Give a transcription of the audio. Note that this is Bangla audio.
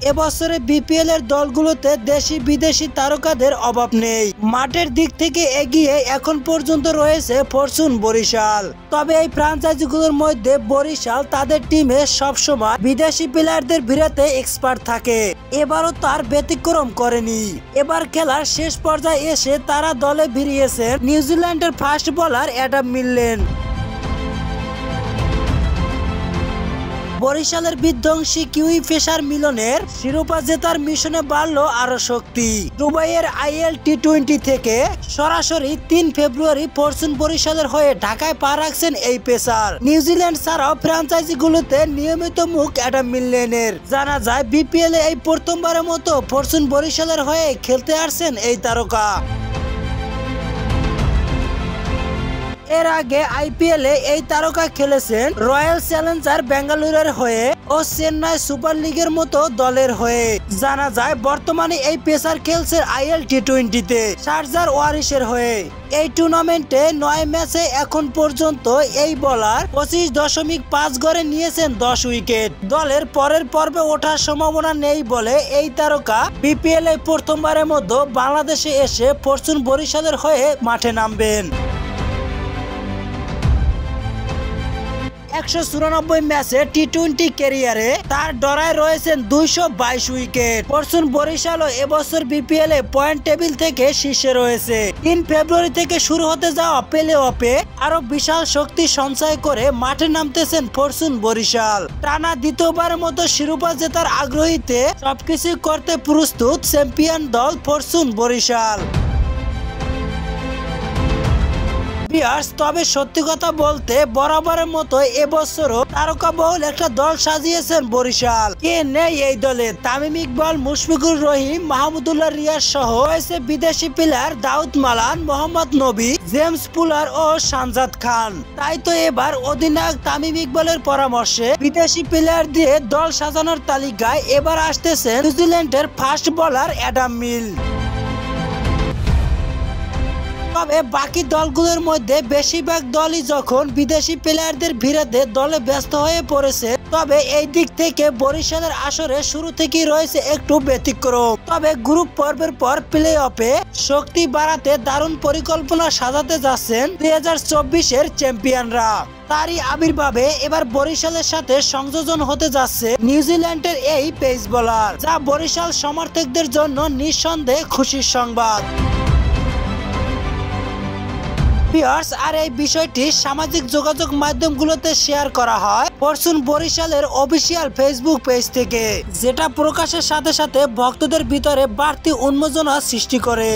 এবছরে বিপিএল এর দলগুলোতে দেশি বিদেশি তারকাদের অভাব নেই। মাঠের দিক থেকে এগিয়ে এখন পর্যন্ত রয়েছে ফরচুন বরিশাল। তবে এই ফ্র্যাঞ্চাইজিগুলোর মধ্যে বরিশাল তাদের টিমে সবসময় বিদেশি প্লেয়ারদের ভিড়াতে এক্সপার্ট থাকে। এবারও তার ব্যতিক্রম করেনি। এবার খেলার শেষ পর্যায়ে এসে তারা দলে ভিড়িয়েছেন নিউজিল্যান্ডের ফাস্ট বোলার অ্যাডাম মিলন। বরিশালের বিধ্বংসী কিউই পেসার মিলনের শিরোপা জেতার মিশনে বাড়ল আরো শক্তি। দুবাইয়ের IL T20 থেকে সরাসরি 3 ফেব্রুয়ারি ফরচুন বরিশালের হয়ে ঢাকায় পা রাখছেন এই পেসার। নিউজিল্যান্ড ছাড়াও ফ্র্যাঞ্চাইজিগুলোতে নিয়মিত মুখ অ্যাডাম মিলনের। জানা যায় বিপিএল এ এই প্রথমবারের মতো ফরচুন বরিশালের হয়ে খেলতে আসছেন এই তারকা। এর আগে IPL এ এই তারকা খেলেছেন রয়্যাল চ্যালেঞ্জার বেঙ্গালুরুর হয়ে ও চেন্নাই সুপার লিগের মতো দলের হয়ে। জানা যায় বর্তমানে এই পেসার খেলছেন IL T20 তে শারজার ওয়ারিশের হয়ে। এই টুর্নামেন্টে 9 ম্যাচে এখন পর্যন্ত এই বোলার 25.5 গড়ে নিয়েছেন 10 উইকেট। দলের পরের পর্বে ওঠার সম্ভাবনা নেই বলে এই তারকা বিপিএল এ প্রথমবারের মতো বাংলাদেশে এসে ফরচুন বরিশালের হয়ে মাঠে নামবেন। 194 ম্যাচে T20 ক্যারিয়ারে তার ডরায় রয়েছেন 222 উইকেট। ফরচুন বরিশালও এবছর বিপিএল এ পয়েন্ট টেবিল থেকে শীর্ষে রয়েছে। 3 ফেব্রুয়ারি থেকে শুরু হতে যাওয়া প্লে অফে আরো বিশাল শক্তি সঞ্চয় করে মাঠে নামতেছেন ফরচুন বরিশাল। টানা দ্বিতীয়বারের মতো শিরোপা জেতার আগ্রহীতে সবকিছু করতে প্রস্তুত চ্যাম্পিয়ন দল ফরচুন বরিশাল। তবে সত্যি কথা বলতে বরাবরের মতো এবছরও তারকা বহুল একটা দল সাজিয়েছেন বরিশাল। কে নেই এই দলে? তামিম ইকবাল, মুশফিকুর রহিম, মাহমুদুল্লাহ রিয়াজ সহ রয়েছে বিদেশি প্লেয়ার দাউদ মালান, মোহাম্মদ নবী, জেমস পুলার ও শানজাদ খান। তাই তো এবার অধিনায়ক তামিম ইকবালের পরামর্শে বিদেশি প্লেয়ার দিয়ে দল সাজানোর তালিকায় এবার আসতেছেন নিউজিল্যান্ডের ফাস্ট বোলার অ্যাডাম মিল। তবে বাকি দলগুলোর মধ্যে বেশিরভাগ দলই যখন বিদেশি প্লেয়ারদের ভিড়াতে দলে ব্যস্ত হয়ে পড়েছে, তবে এই দিক থেকে বরিশালের আসরে শুরু থেকেই রয়েছে একটু ব্যতিক্রম। তবে গ্রুপ পর্বের পর প্লে অফে শক্তি বাড়াতে দারুণ পরিকল্পনা সাজাতে যাচ্ছেন 2024-এর চ্যাম্পিয়নরা। তারই আবির্ভাবে এবার বরিশালের সাথে সংযোজন হতে যাচ্ছে নিউজিল্যান্ডের এই পেস বোলার, যা বরিশাল সমর্থকদের জন্য নিঃসন্দেহে খুশির সংবাদ। আর এই বিষয়টি সামাজিক যোগাযোগ মাধ্যমগুলোতে শেয়ার করা হয় ফরচুন বরিশালের অফিসিয়াল ফেসবুক পেজ থেকে, যেটা প্রকাশের সাথে সাথে ভক্তদের ভিতরে বাড়তি উন্মাদনা সৃষ্টি করে।